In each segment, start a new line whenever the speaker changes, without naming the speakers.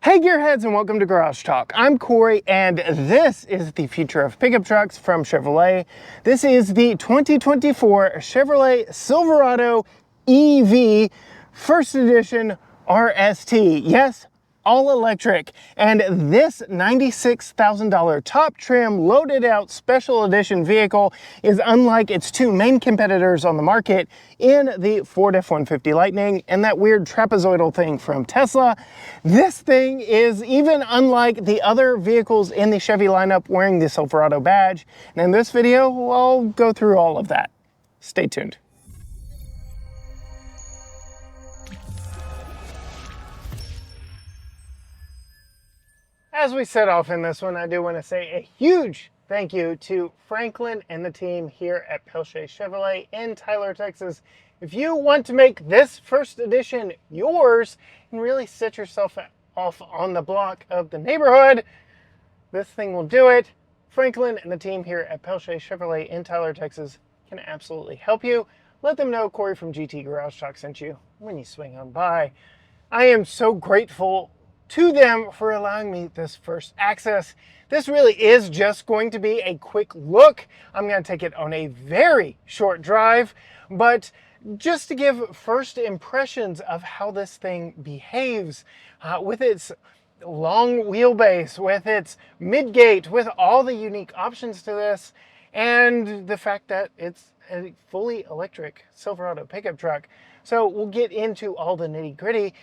Hey gearheads, and welcome to Garage Talk. I'm Corey and this is the future of pickup trucks from Chevrolet. This is the 2024 Chevrolet Silverado EV First Edition RST. Yes, all electric. And this $96,000 top trim loaded out special edition vehicle is unlike its two main competitors on the market in the Ford F-150 Lightning and that weird trapezoidal thing from Tesla. This thing is even unlike the other vehicles in the Chevy lineup wearing the Silverado badge. And in this video, I'll go through all of that. Stay tuned. As we set off in this one, I do want to say a huge thank you to Franklin and the team here at Peltier Chevrolet in Tyler, Texas. If you want to make this first edition yours and really set yourself off on the block of the neighborhood, this thing will do it. Franklin and the team here at Peltier Chevrolet in Tyler, Texas can absolutely help you. Let them know Corey from GT Garage Talk sent you when you swing on by. I am so grateful to them for allowing me this first access. This really is just going to be a quick look. I'm going to take it on a very short drive, but just to give first impressions of how this thing behaves with its long wheelbase, with its midgate, with all the unique options to this, and the fact that it's a fully electric Silverado pickup truck. So we'll get into all the nitty-gritty.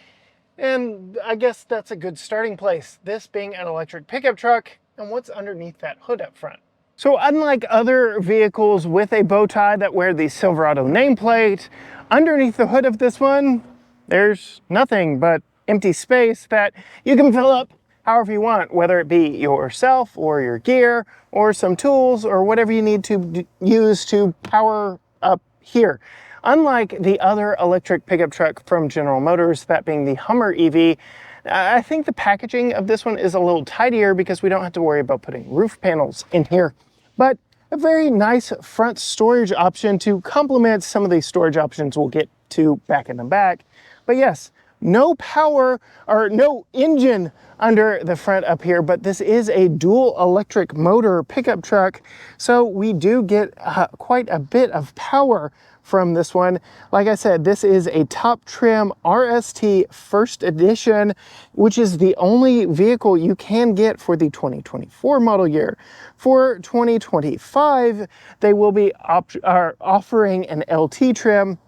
And I guess that's a good starting place, this being an electric pickup truck and what's underneath that hood up front. So unlike other vehicles with a bow tie that wear the Silverado nameplate, underneath the hood of this one, there's nothing but empty space that you can fill up however you want, whether it be yourself or your gear or some tools or whatever you need to use to power up here. Unlike the other electric pickup truck from General Motors, that being the Hummer EV, I think the packaging of this one is a little tidier because we don't have to worry about putting roof panels in here. But a very nice front storage option to complement some of the storage options we'll get to back in the back. But yes, no power or no engine under the front up here, but this is a dual electric motor pickup truck. So we do get quite a bit of power from this one. Like I said, this is a top trim RST First Edition, which is the only vehicle you can get for the 2024 model year. For 2025, they will be offering an LT trim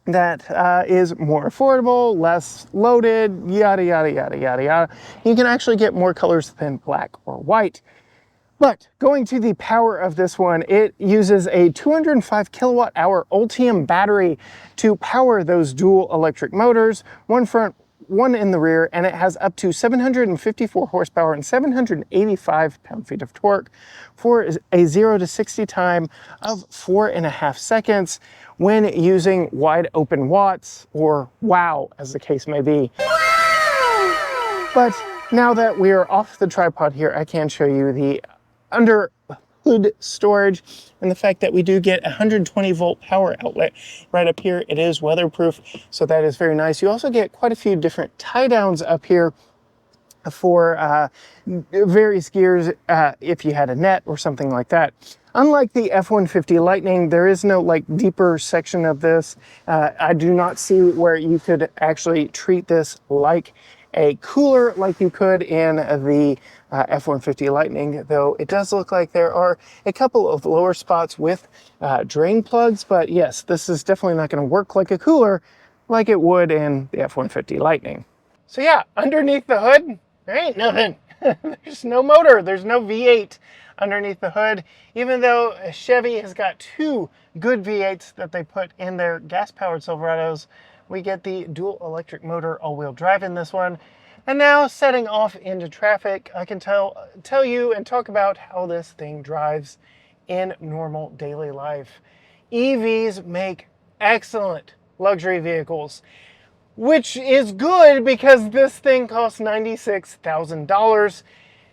that is more affordable, less loaded, yada, yada, yada, yada, yada. You can actually get more colors than black or white. But going to the power of this one, it uses a 205 kilowatt hour Ultium battery to power those dual electric motors, one front, one in the rear, and it has up to 754 horsepower and 785 pound-feet of torque for a 0 to 60 time of 4.5 seconds when using wide open watts, or wow, as the case may be. Wow! But now that we are off the tripod here, I can show you the under hood storage and the fact that we do get a 120 volt power outlet right up here. It is weatherproof, so that is very nice. You also get quite a few different tie downs up here for various gears if you had a net or something like that. Unlike the F-150 Lightning, there is no like deeper section of this. I do not see where you could actually treat this like a cooler like you could in the F-150 Lightning, though it does look like there are a couple of lower spots with drain plugs, but yes, this is definitely not going to work like a cooler like it would in the F-150 Lightning. So yeah, underneath the hood, there ain't nothing. There's no motor, there's no V8 underneath the hood, even though Chevy has got two good V8s that they put in their gas-powered Silverados. We get the dual electric motor all-wheel drive in this one. And now setting off into traffic, I can tell you and talk about how this thing drives in normal daily life. EVs make excellent luxury vehicles, which is good because this thing costs $96,000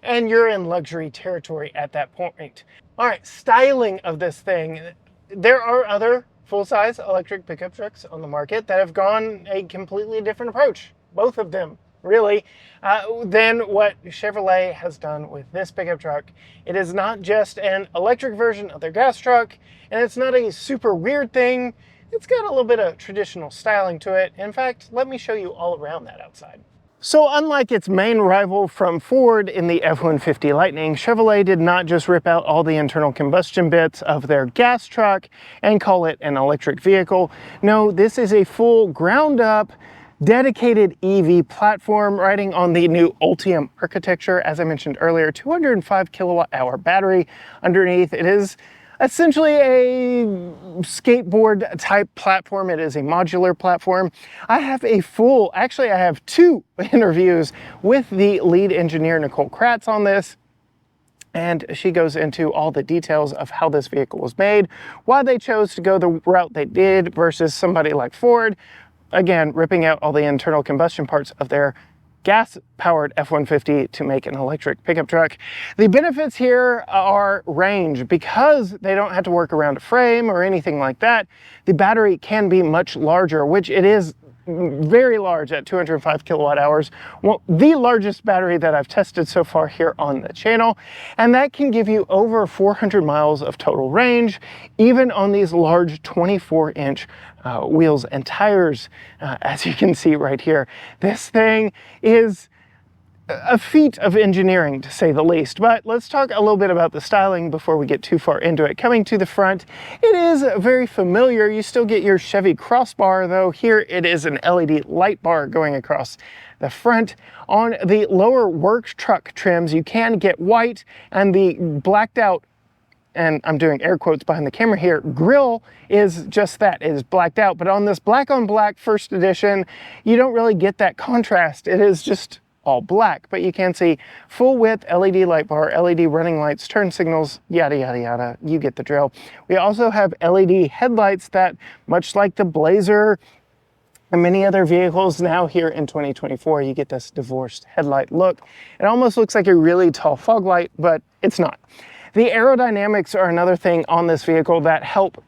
and you're in luxury territory at that point. All right, styling of this thing. There are other full-size electric pickup trucks on the market that have gone a completely different approach. Both of them really, than what Chevrolet has done with this pickup truck. It is not just an electric version of their gas truck, and it's not a super weird thing. It's got a little bit of traditional styling to it. In fact, let me show you all around that outside. So unlike its main rival from Ford in the F-150 Lightning, Chevrolet did not just rip out all the internal combustion bits of their gas truck and call it an electric vehicle. No, this is a full ground up dedicated EV platform riding on the new Ultium architecture. As I mentioned earlier, 205 kilowatt hour battery underneath. It is essentially a skateboard type platform. It is a modular platform. I have actually I have two interviews with the lead engineer, Nicole Kratz, on this. And she goes into all the details of how this vehicle was made, why they chose to go the route they did versus somebody like Ford. Again, ripping out all the internal combustion parts of their gas-powered F-150 to make an electric pickup truck. The benefits here are range. Because they don't have to work around a frame or anything like that, the battery can be much larger, which it is very large at 205 kilowatt hours. Well, the largest battery that I've tested so far here on the channel, and that can give you over 400 miles of total range, even on these large 24-inch wheels and tires, as you can see right here. This thing is a feat of engineering, to say the least. But let's talk a little bit about the styling before we get too far into it. Coming to the front, it is very familiar. You still get your Chevy crossbar, though here it is an LED light bar going across the front. On the lower work truck trims, you can get white, and the blacked out, and I'm doing air quotes behind the camera here, grille is just that, it is blacked out. But on this black on black first edition, you don't really get that contrast. It is just all black, but you can see full width LED light bar, LED running lights, turn signals, yada, yada, yada. You get the drill. We also have LED headlights that, much like the Blazer and many other vehicles now here in 2024, you get this divorced headlight look. It almost looks like a really tall fog light, but it's not. The aerodynamics are another thing on this vehicle that help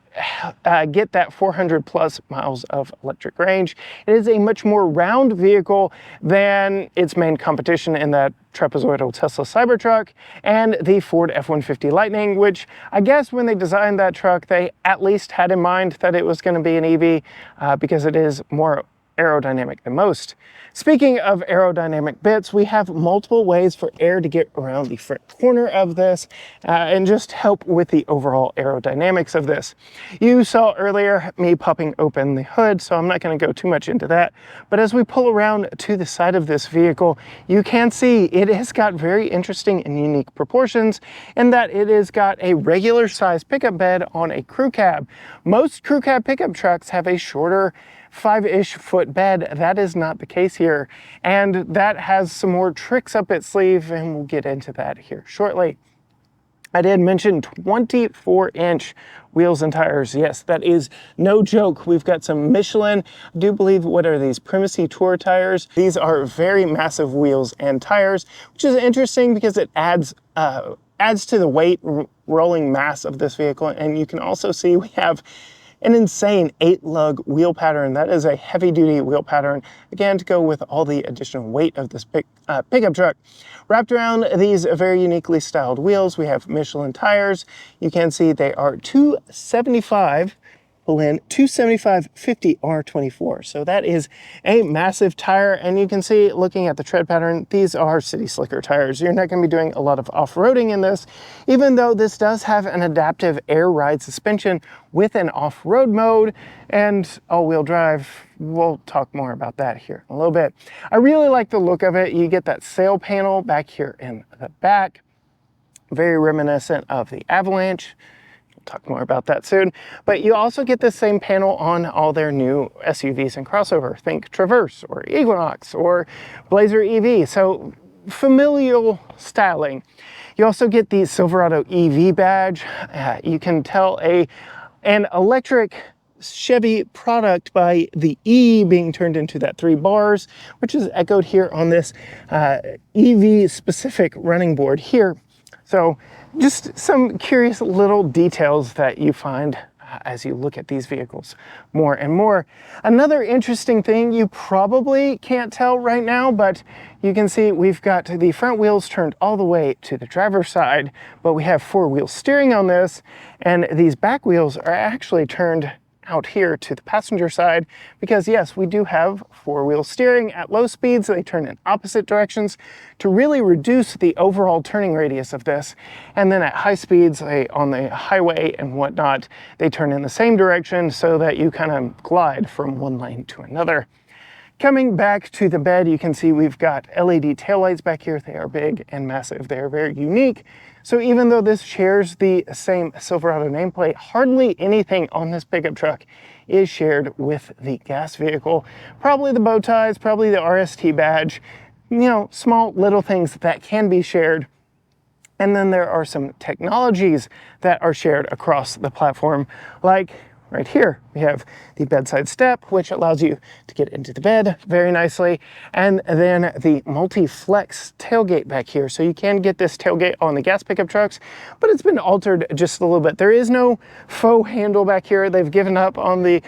get that 400 plus miles of electric range. It is a much more round vehicle than its main competition in that trapezoidal Tesla Cybertruck and the Ford F-150 Lightning, which I guess when they designed that truck, they at least had in mind that it was going to be an EV because it is more aerodynamic than most. Speaking of aerodynamic bits, we have multiple ways for air to get around the front corner of this and just help with the overall aerodynamics of this. You saw earlier me popping open the hood, so I'm not going to go too much into that. But as we pull around to the side of this vehicle, you can see it has got very interesting and unique proportions in that it has got a regular size pickup bed on a crew cab. Most crew cab pickup trucks have a shorter 5-ish foot bed. That is not the case here, and that has some more tricks up its sleeve, and we'll get into that here shortly. I did mention 24-inch wheels and tires. Yes, that is no joke. We've got some Michelin, I do believe, what are these, Primacy Tour tires. These are very massive wheels and tires, which is interesting because it adds to the weight rolling mass of this vehicle. And you can also see we have an insane 8-lug wheel pattern. That is a heavy-duty wheel pattern, again, to go with all the additional weight of this pickup truck. Wrapped around these very uniquely styled wheels, we have Michelin tires. You can see they are 275 50 R24. So that is a massive tire, and you can see, looking at the tread pattern, these are city slicker tires. You're not going to be doing a lot of off-roading in this, even though this does have an adaptive air ride suspension with an off-road mode and all-wheel drive. We'll talk more about that here in a little bit. I really like the look of it. You get that sail panel back here in the back, very reminiscent of the Avalanche. Talk more about that soon. But you also get the same panel on all their new SUVs and crossover. Think Traverse or Equinox or Blazer EV. So familial styling. You also get the Silverado EV badge. You can tell an electric Chevy product by the E being turned into that 3 bars, which is echoed here on this EV specific running board here. So just some curious little details that you find as you look at these vehicles more and more. Another interesting thing, you probably can't tell right now, but you can see we've got the front wheels turned all the way to the driver's side, but we have 4-wheel steering on this, and these back wheels are actually turned out here to the passenger side, because yes, we do have 4-wheel steering. At low speeds they turn in opposite directions to really reduce the overall turning radius of this, and then at high speeds, on the highway and whatnot, they turn in the same direction so that you kind of glide from one lane to another. Coming back to the bed, you can see we've got LED taillights back here. They are big and massive. They are very unique. So even though this shares the same Silverado nameplate, hardly anything on this pickup truck is shared with the gas vehicle. Probably the bow ties, probably the RST badge, you know, small little things that can be shared. And then there are some technologies that are shared across the platform, like right here, we have the bedside step, which allows you to get into the bed very nicely. And then the multi-flex tailgate back here. So you can get this tailgate on the gas pickup trucks, but it's been altered just a little bit. There is no faux handle back here. They've given up on the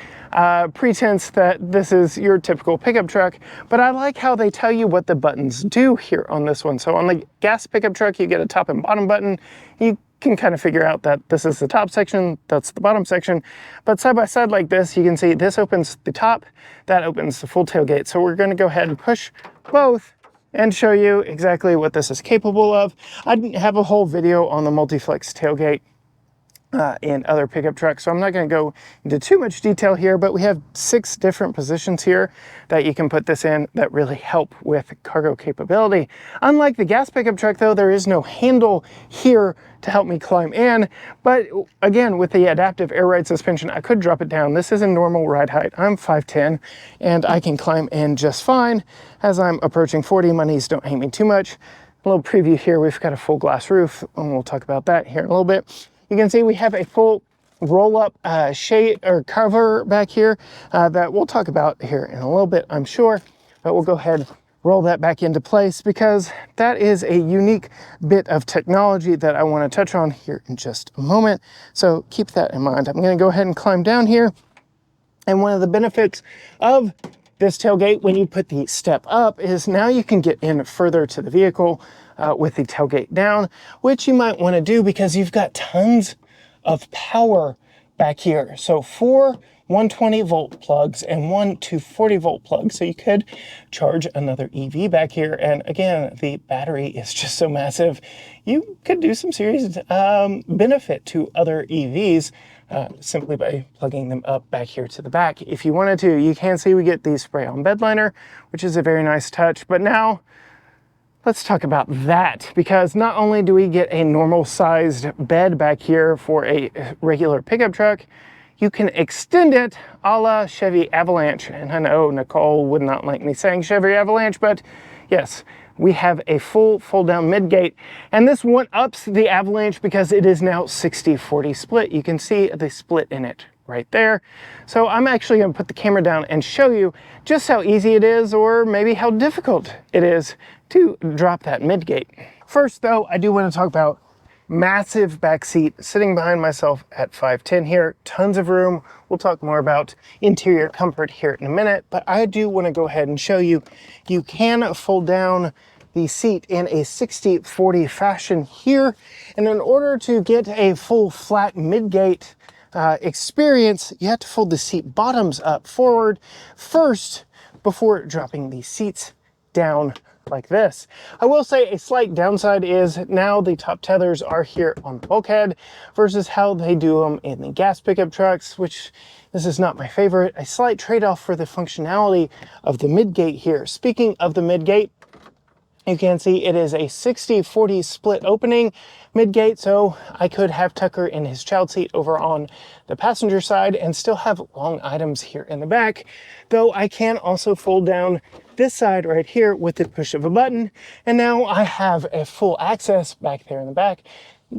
pretense that this is your typical pickup truck, but I like how they tell you what the buttons do here on this one. So on the gas pickup truck, you get a top and bottom button. You can kind of figure out that this is the top section, that's the bottom section. But side by side like this, you can see this opens the top, that opens the full tailgate. So we're going to go ahead and push both and show you exactly what this is capable of. I have a whole video on the multi-flex tailgate in other pickup trucks, so I'm not going to go into too much detail here, but we have 6 different positions here that you can put this in that really help with cargo capability. Unlike the gas pickup truck though, there is no handle here to help me climb in, but again, with the adaptive air ride suspension, I could drop it down. This is a normal ride height. I'm 5'10", and I can climb in just fine. As I'm approaching 40, my knees don't hate me too much. A little preview here, we've got a full glass roof, and we'll talk about that here in a little bit. You can see we have a full roll-up shade or cover back here that we'll talk about here in a little bit, I'm sure, but we'll go ahead and roll that back into place because that is a unique bit of technology that I want to touch on here in just a moment. So keep that in mind. I'm going to go ahead and climb down here, and one of the benefits of this tailgate when you put the step up is now you can get in further to the vehicle with the tailgate down, which you might want to do because you've got tons of power back here. So 4 120 volt plugs and 1 240 volt plug. So you could charge another EV back here. And again, the battery is just so massive. You could do some serious benefit to other EVs simply by plugging them up back here to the back. If you wanted to, you can see we get the spray on bed liner, which is a very nice touch. But now let's talk about that, because not only do we get a normal sized bed back here for a regular pickup truck, you can extend it a la Chevy Avalanche. And I know Nicole would not like me saying Chevy Avalanche, but yes, we have a full fold down midgate, and this one ups the Avalanche because it is now 60-40 split. You can see the split in it right there. So I'm actually going to put the camera down and show you just how easy it is, or maybe how difficult it is to drop that midgate. First though, I do want to talk about massive back seat sitting behind myself at 5'10" here, tons of room. We'll talk more about interior comfort here in a minute, but I do want to go ahead and show you, you can fold down the seat in a 60-40 fashion here. And in order to get a full flat midgate experience, you have to fold the seat bottoms up forward first before dropping the seats down like this. I will say a slight downside is now the top tethers are here on the bulkhead versus how they do them in the gas pickup trucks, which this is not my favorite. A slight trade-off for the functionality of the midgate here. Speaking of the midgate, you can see it is a 60-40 split opening midgate, so I could have Tucker in his child seat over on the passenger side and still have long items here in the back, though I can also fold down this side right here with the push of a button, and now I have a full access back there in the back.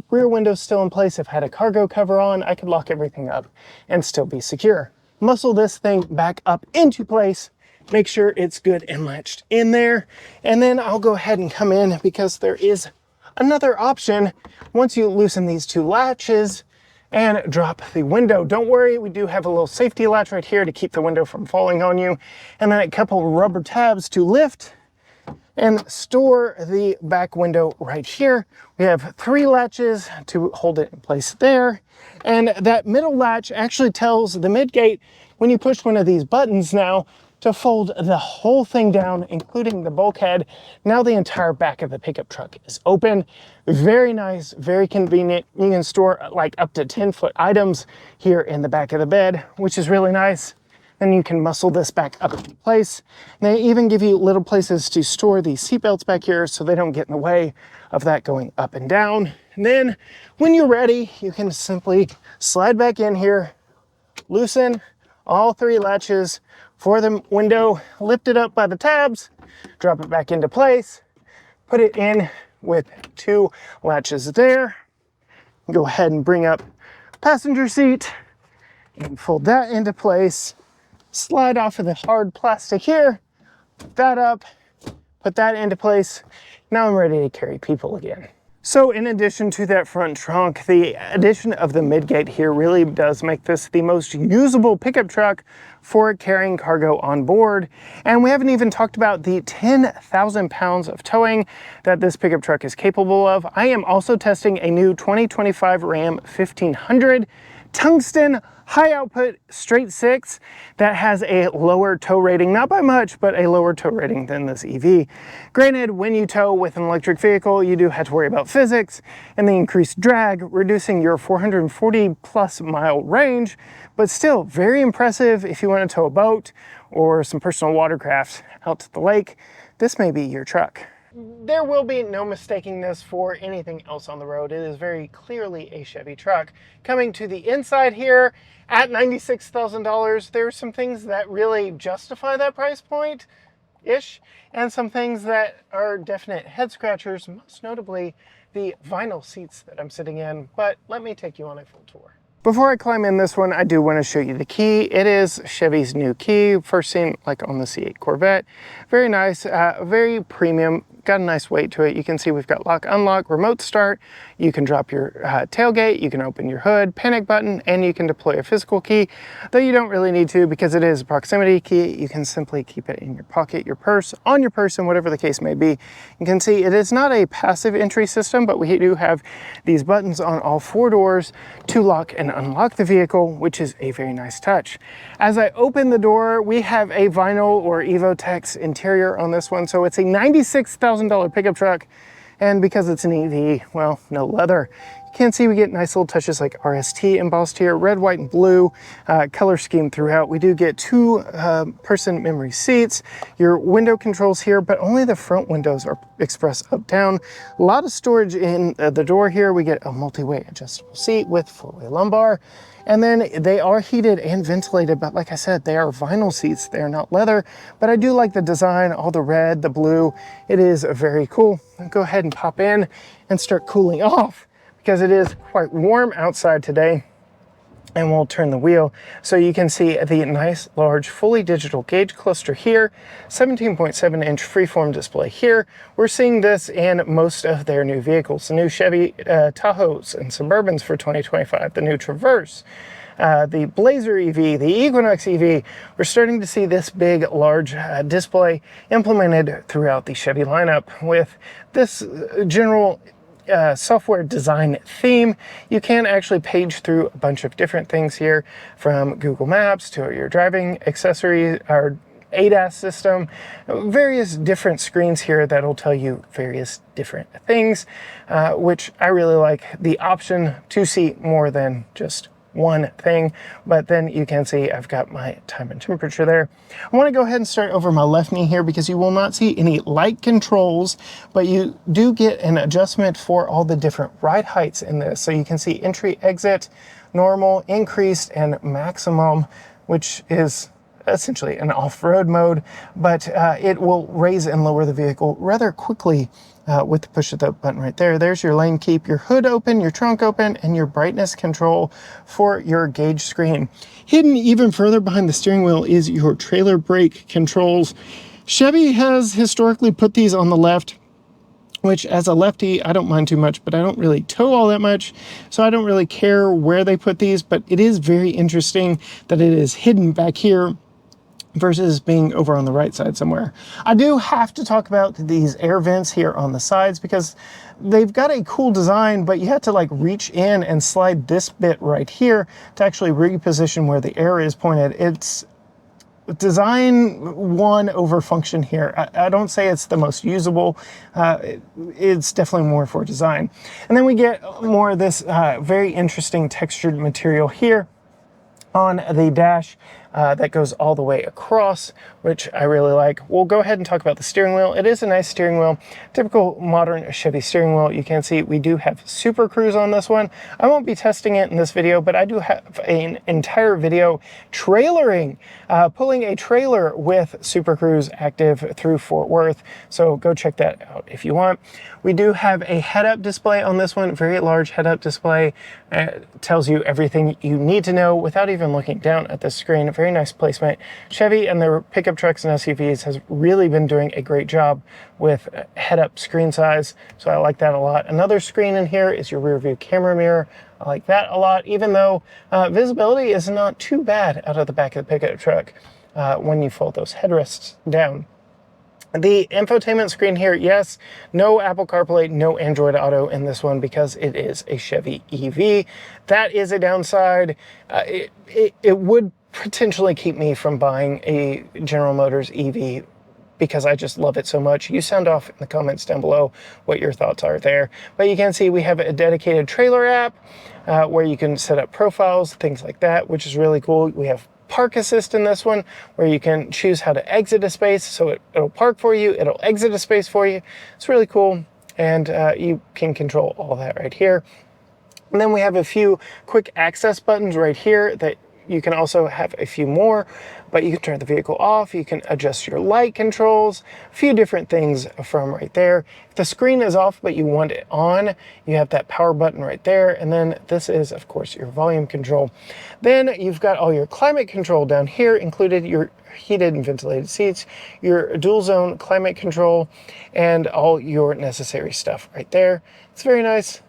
Rear window's still in place. I've had a cargo cover on. I could lock everything up and still be secure. Muscle this thing back up into place, make sure it's good and latched in there, and then I'll go ahead and come in because there is another option. Once you loosen these two latches, and drop the window. Don't worry, we do have a little safety latch right here to keep the window from falling on you, and then a couple rubber tabs to lift and store the back window right here. We have 3 latches to hold it in place there. And that middle latch actually tells the midgate when you push one of these buttons now to fold the whole thing down, including the bulkhead. Now the entire back of the pickup truck is open. Very nice, very convenient. You can store like up to 10-foot items here in the back of the bed, which is really nice. Then you can muscle this back up into place. And they even give you little places to store the seatbelts back here so they don't get in the way of that going up and down. And then when you're ready, you can simply slide back in here, loosen all 3 latches for the window, lift it up by the tabs, drop it back into place, put it in with 2 latches there. Go ahead and bring up passenger seat and fold that into place. Slide off of the hard plastic here, put that up, put that into place. Now I'm ready to carry people again. So in addition to that front trunk, the addition of the midgate here really does make this the most usable pickup truck for carrying cargo on board. And we haven't even talked about the 10,000 pounds of towing that this pickup truck is capable of. I am also testing a new 2025 Ram 1500 tungsten high output straight 6 that has a lower tow rating, not by much, but a lower tow rating than this EV. Granted, when you tow with an electric vehicle, you do have to worry about physics and the increased drag, reducing your 440 plus mile range, but still very impressive if you want to tow a boat or some personal watercraft out to the lake. This may be your truck. There will be no mistaking this for anything else on the road. It is very clearly a Chevy truck. Coming to the inside here, at $96,000, there's some things that really justify that price point-ish, and some things that are definite head scratchers, most notably the vinyl seats that I'm sitting in. But let me take you on a full tour. Before I climb in this one, I do want to show you the key. It is Chevy's new key, first seen like on the C8 Corvette. Very nice, very premium, got a nice weight to it. You can see we've got lock, unlock, remote start. You can drop your tailgate, you can open your hood, panic button, and you can deploy a physical key, though you don't really need to because it is a proximity key. You can simply keep it in your pocket, your purse, on your person, whatever the case may be. You can see it is not a passive entry system, but we do have these buttons on all 4 doors to lock and unlock the vehicle, which is a very nice touch. As I open the door, we have a vinyl or Evotex interior on this one, so it's a $96,000 pickup truck, and because it's an EV, well, no leather. You can see we get nice little touches like RST embossed here, red, white, and blue color scheme throughout. We do get 2 person memory seats, your window controls here, but only the front windows are express up, down. A lot of storage in the door here. We get a multi-way adjustable seat with 4-way lumbar. And then they are heated and ventilated, but like I said, they are vinyl seats. They are not leather, but I do like the design, all the red, the blue. It is very cool. I'll go ahead and pop in and start cooling off because it is quite warm outside today. And we'll turn the wheel so you can see the nice large fully digital gauge cluster here, 17.7 inch freeform display here. We're seeing this in most of their new vehicles, the new Chevy Tahoes and Suburbans for 2025, the new Traverse, the Blazer EV, the Equinox EV. We're starting to see this big large display implemented throughout the Chevy lineup with this general software design theme. You can actually page through a bunch of different things here, from Google Maps to your driving accessories, or ADAS system, various different screens here that'll tell you various different things, which I really like the option to see more than just one thing. But then you can see I've got my time and temperature there. I want to go ahead and start over my left knee here because you will not see any light controls, but you do get an adjustment for all the different ride heights in this. So you can see entry, exit, normal, increased, and maximum, which is essentially an off-road mode, but it will raise and lower the vehicle rather quickly with the push of the button right there. There's your lane keep, your hood open, your trunk open, and your brightness control for your gauge screen. Hidden even further behind the steering wheel is your trailer brake controls. Chevy has historically put these on the left which as a lefty, I don't mind too much, but I don't really tow all that much, so I don't really care where they put these, but it is very interesting that it is hidden back here versus being over on the right side somewhere. I do have to talk about these air vents here on the sides because they've got a cool design, but you have to like reach in and slide this bit right here to actually reposition where the air is pointed. It's design won over function here. I don't say it's the most usable. It's definitely more for design. And then we get more of this very interesting textured material here on the dash that goes all the way across, which I really like. We'll go ahead and talk about the steering wheel. It is a nice steering wheel, typical modern Chevy steering wheel. You can see we do have Super Cruise on this one. I won't be testing it in this video, but I do have an entire video trailering, pulling a trailer with Super Cruise active through Fort Worth. So go check that out if you want. We do have a head-up display on this one, very large head-up display. Tells you everything you need to know without even looking down at the screen. Very nice placement. Chevy and their pickup trucks and SUVs has really been doing a great job with head-up screen size, so I like that a lot. Another screen in here is your rear view camera mirror. I like that a lot, even though visibility is not too bad out of the back of the pickup truck when you fold those headrests down. The infotainment screen here, yes, no Apple CarPlay, no Android Auto in this one because it is a Chevy EV. That is a downside. It would potentially keep me from buying a General Motors EV because I just love it so much. You sound off in the comments down below what your thoughts are there. But you can see we have a dedicated trailer app where you can set up profiles, things like that, which is really cool. We have Park Assist in this one, where you can choose how to exit a space, so it'll park for you, it'll exit a space for you. It's really cool, and you can control all that right here. And then we have a few quick access buttons right here that you can also have a few more, but you can turn the vehicle off, you can adjust your light controls, a few different things from right there. If the screen is off but you want it on, you have that power button right there, and then this is, of course, your volume control. Then you've got all your climate control down here, included your heated and ventilated seats, your dual zone climate control, and all your necessary stuff right there. It's very nice.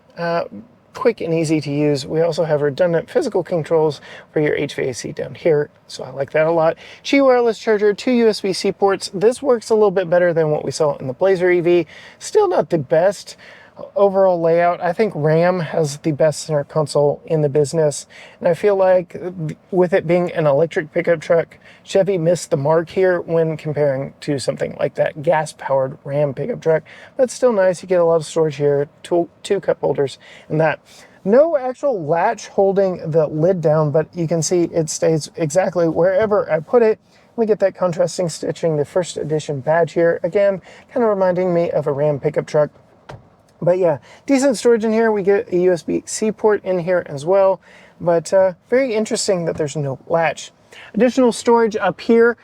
Quick and easy to use. We also have redundant physical controls for your HVAC down here, so I like that a lot. Qi wireless charger, 2 USB-C ports. This works a little bit better than what we saw in the Blazer EV. Still not the best overall layout. I think Ram has the best center console in the business, and I feel like with it being an electric pickup truck, Chevy missed the mark here when comparing to something like that gas-powered Ram pickup truck. But still nice. You get a lot of storage here, two cup holders, and that. No actual latch holding the lid down, but you can see it stays exactly wherever I put it. We get that contrasting stitching, the first edition badge here. Again, kind of reminding me of a Ram pickup truck. But yeah, decent storage in here. We get a USB-C port in here as well, but very interesting that there's no latch. Additional storage up here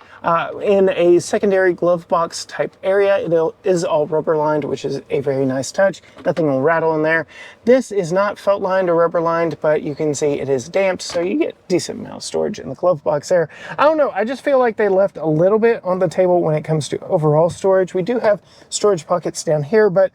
in a secondary glove box type area. It is all rubber lined, which is a very nice touch. Nothing will rattle in there. This is not felt lined or rubber lined, but you can see it is damped, so you get decent amount of storage in the glove box there. I don't know, I just feel like they left a little bit on the table when it comes to overall storage. We do have storage pockets down here, but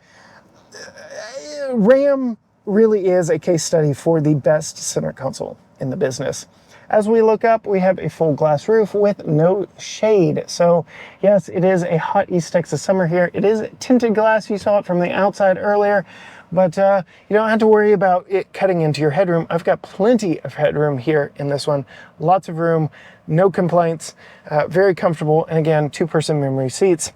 Ram really is a case study for the best center console in the business. As we look up, we have a full glass roof with no shade. So yes, it is a hot East Texas summer here. It is tinted glass. You saw it from the outside earlier, but you don't have to worry about it cutting into your headroom. I've got plenty of headroom here in this one. Lots of room, no complaints, very comfortable. And again, 2-person memory seats.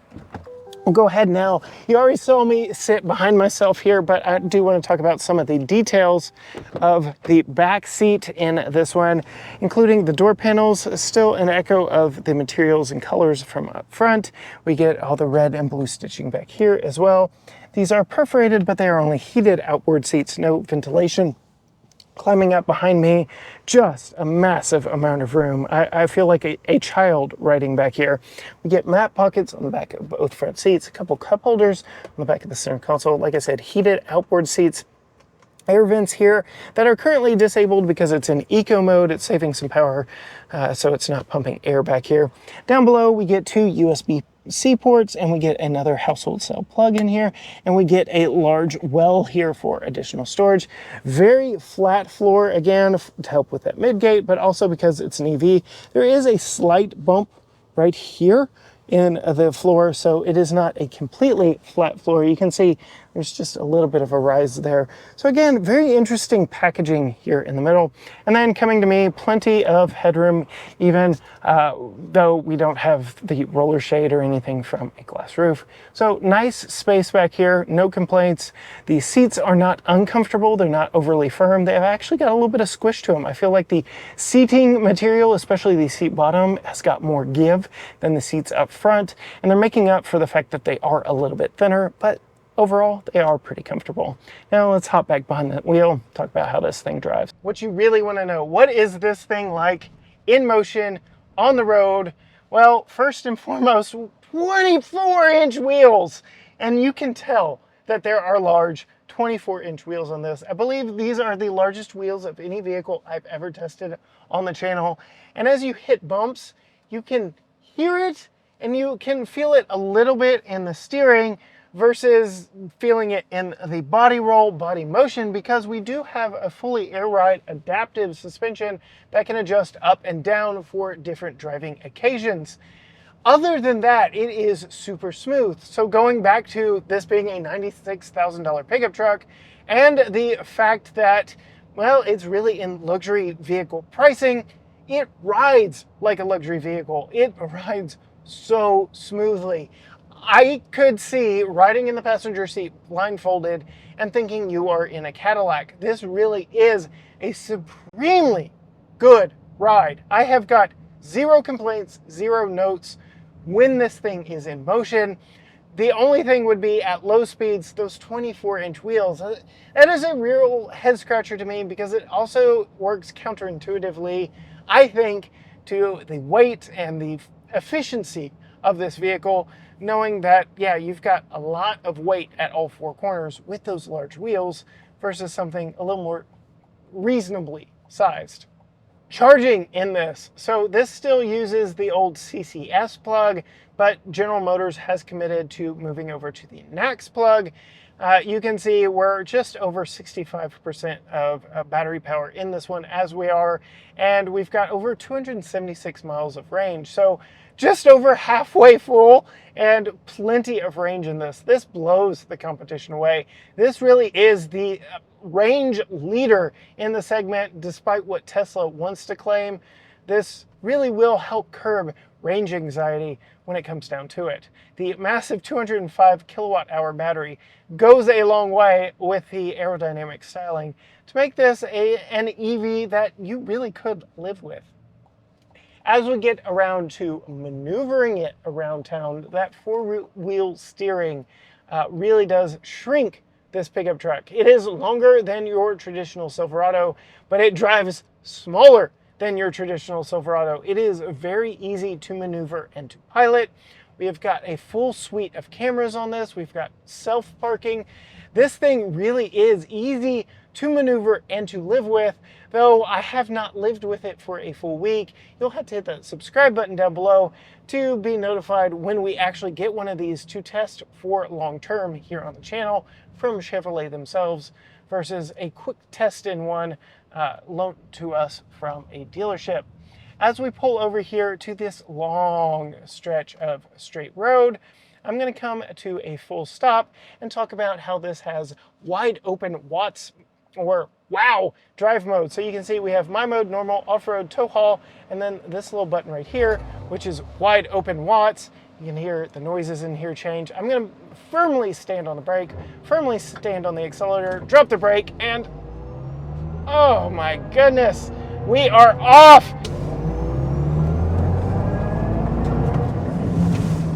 We'll go ahead now. You already saw me sit behind myself here, but I do want to talk about some of the details of the back seat in this one, including the door panels, still an echo of the materials and colors from up front. We get all the red and blue stitching back here as well. These are perforated, but they are only heated outboard seats, no ventilation. Climbing up behind me, just a massive amount of room. I feel like a child riding back here. We get mat pockets on the back of both front seats, a couple cup holders on the back of the center console. Like I said, heated outboard seats. Air vents here that are currently disabled because it's in eco mode. It's saving some power, so it's not pumping air back here. Down below, we get 2 USB C ports, and we get another household cell plug in here, and we get a large well here for additional storage. Very flat floor, again, to help with that midgate, but also because it's an EV, there is a slight bump right here in the floor, so it is not a completely flat floor. You can see there's just a little bit of a rise there. So again, very interesting packaging here in the middle. And then coming to me, plenty of headroom, even though we don't have the roller shade or anything from a glass roof. So nice space back here, no complaints. The seats are not uncomfortable, they're not overly firm. They've actually got a little bit of squish to them. I feel like the seating material, especially the seat bottom, has got more give than the seats up front, and they're making up for the fact that they are a little bit thinner, but overall, they are pretty comfortable. Now let's hop back behind the wheel, talk about how this thing drives. What you really want to know, what is this thing like in motion, on the road? Well, first and foremost, 24-inch wheels. And you can tell that there are large 24-inch wheels on this. I believe these are the largest wheels of any vehicle I've ever tested on the channel. And as you hit bumps, you can hear it and you can feel it a little bit in the steering versus feeling it in the body roll, body motion, because we do have a fully air ride adaptive suspension that can adjust up and down for different driving occasions. Other than that, it is super smooth. So going back to this being a $96,000 pickup truck and the fact that, well, it's really in luxury vehicle pricing, it rides like a luxury vehicle. It rides so smoothly. I could see riding in the passenger seat blindfolded and thinking you are in a Cadillac. This really is a supremely good ride. I have got zero complaints, zero notes when this thing is in motion. The only thing would be at low speeds, those 24-inch wheels. That is a real head scratcher to me because it also works counterintuitively, I think, to the weight and the efficiency of this vehicle, knowing that, yeah, you've got a lot of weight at all four corners with those large wheels versus something a little more reasonably sized. Charging in this. So this still uses the old CCS plug, but General Motors has committed to moving over to the NACS plug. You can see we're just over 65% of battery power in this one as we are, and we've got over 276 miles of range. So just over halfway full and plenty of range in this. This blows the competition away. This really is the range leader in the segment, despite what Tesla wants to claim. This really will help curb range anxiety when it comes down to it. The massive 205 kilowatt hour battery goes a long way with the aerodynamic styling to make this an EV that you really could live with. As we get around to maneuvering it around town, that four-wheel steering really does shrink this pickup truck. It is longer than your traditional Silverado, but it drives smaller than your traditional Silverado. It is very easy to maneuver and to pilot. We have got a full suite of cameras on this. We've got self-parking. This thing really is easy to maneuver and to live with, though I have not lived with it for a full week. You'll have to hit the subscribe button down below to be notified when we actually get one of these to test for long-term here on the channel from Chevrolet themselves versus a quick test in one loaned to us from a dealership. As we pull over here to this long stretch of straight road, I'm going to come to a full stop and talk about how this has wide open watts or wow drive mode. So you can see we have my mode, normal, off-road, tow haul, and then this little button right here, which is wide open watts. You can hear the noises in here change. I'm going to firmly stand on the brake, firmly stand on the accelerator, drop the brake, and oh my goodness, we are off.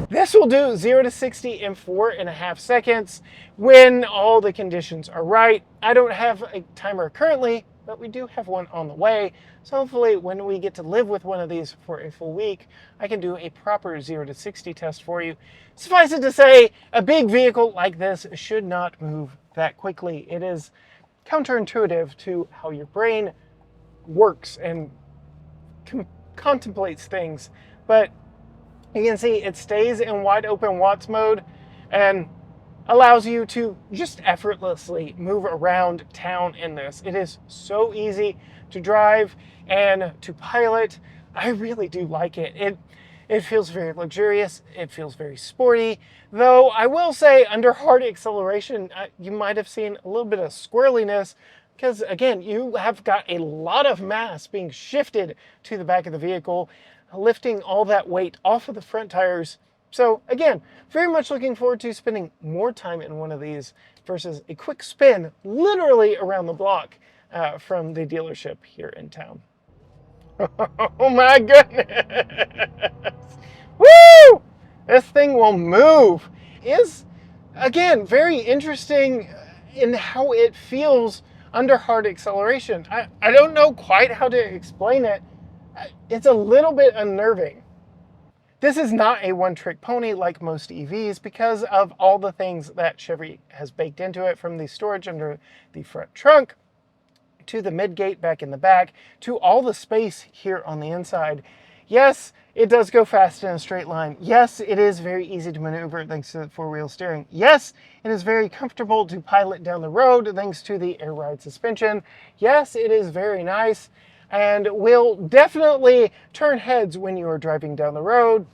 This will do 0 to 60 in 4.5 seconds when all the conditions are right. I don't have a timer currently, but we do have one on the way. So hopefully when we get to live with one of these for a full week, I can do a proper 0 to 60 test for you. Suffice it to say, a big vehicle like this should not move that quickly. It is counterintuitive to how your brain works and contemplates things, but You can see it stays in wide open watts mode and allows you to just effortlessly move around town in this. It is so easy to drive and to pilot. I really do like it. It feels very luxurious. It feels very sporty. Though I will say under hard acceleration, you might have seen a little bit of squirreliness because again, you have got a lot of mass being shifted to the back of the vehicle, lifting all that weight off of the front tires. So again, very much looking forward to spending more time in one of these versus a quick spin literally around the block from the dealership here in town. Oh my goodness! Woo! This thing will move. Is, again, very interesting in how it feels under hard acceleration. I don't know quite how to explain it. It's a little bit unnerving. This is not a one-trick pony like most EVs because of all the things that Chevy has baked into it, from the storage under the front trunk to the midgate back in the back to all the space here on the inside. Yes, it does go fast in a straight line. Yes, it is very easy to maneuver thanks to the four-wheel steering. Yes, it is very comfortable to pilot down the road thanks to the air ride suspension. Yes, it is very nice and will definitely turn heads when you are driving down the road.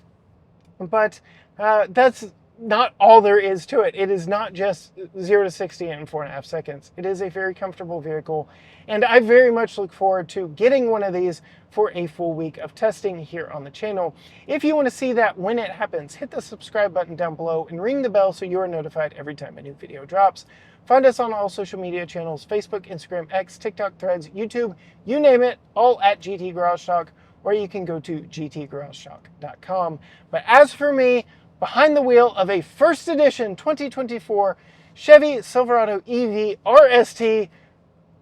But that's not all there is to it. It is not just 0 to 60 in 4.5 seconds. It is a very comfortable vehicle, and I very much look forward to getting one of these for a full week of testing here on the channel. If you want to see that when it happens, hit the subscribe button down below and ring the bell so you are notified every time a new video drops. Find us on all social media channels: Facebook, Instagram, X, TikTok, Threads, YouTube, you name it, all at GT Garage Talk, or you can go to gtgaragetalk.com. But as for me, behind the wheel of a first edition 2024 Chevy Silverado EV RST,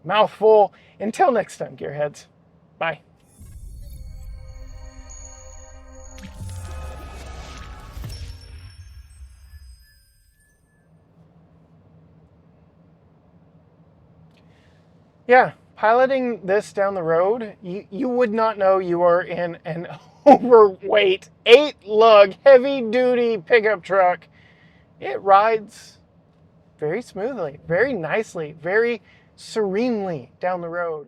mouthful. Until next time, gearheads. Bye. Yeah, piloting this down the road, you would not know you are in an overweight, 8-lug, heavy-duty pickup truck. It rides very smoothly, very nicely, very serenely down the road.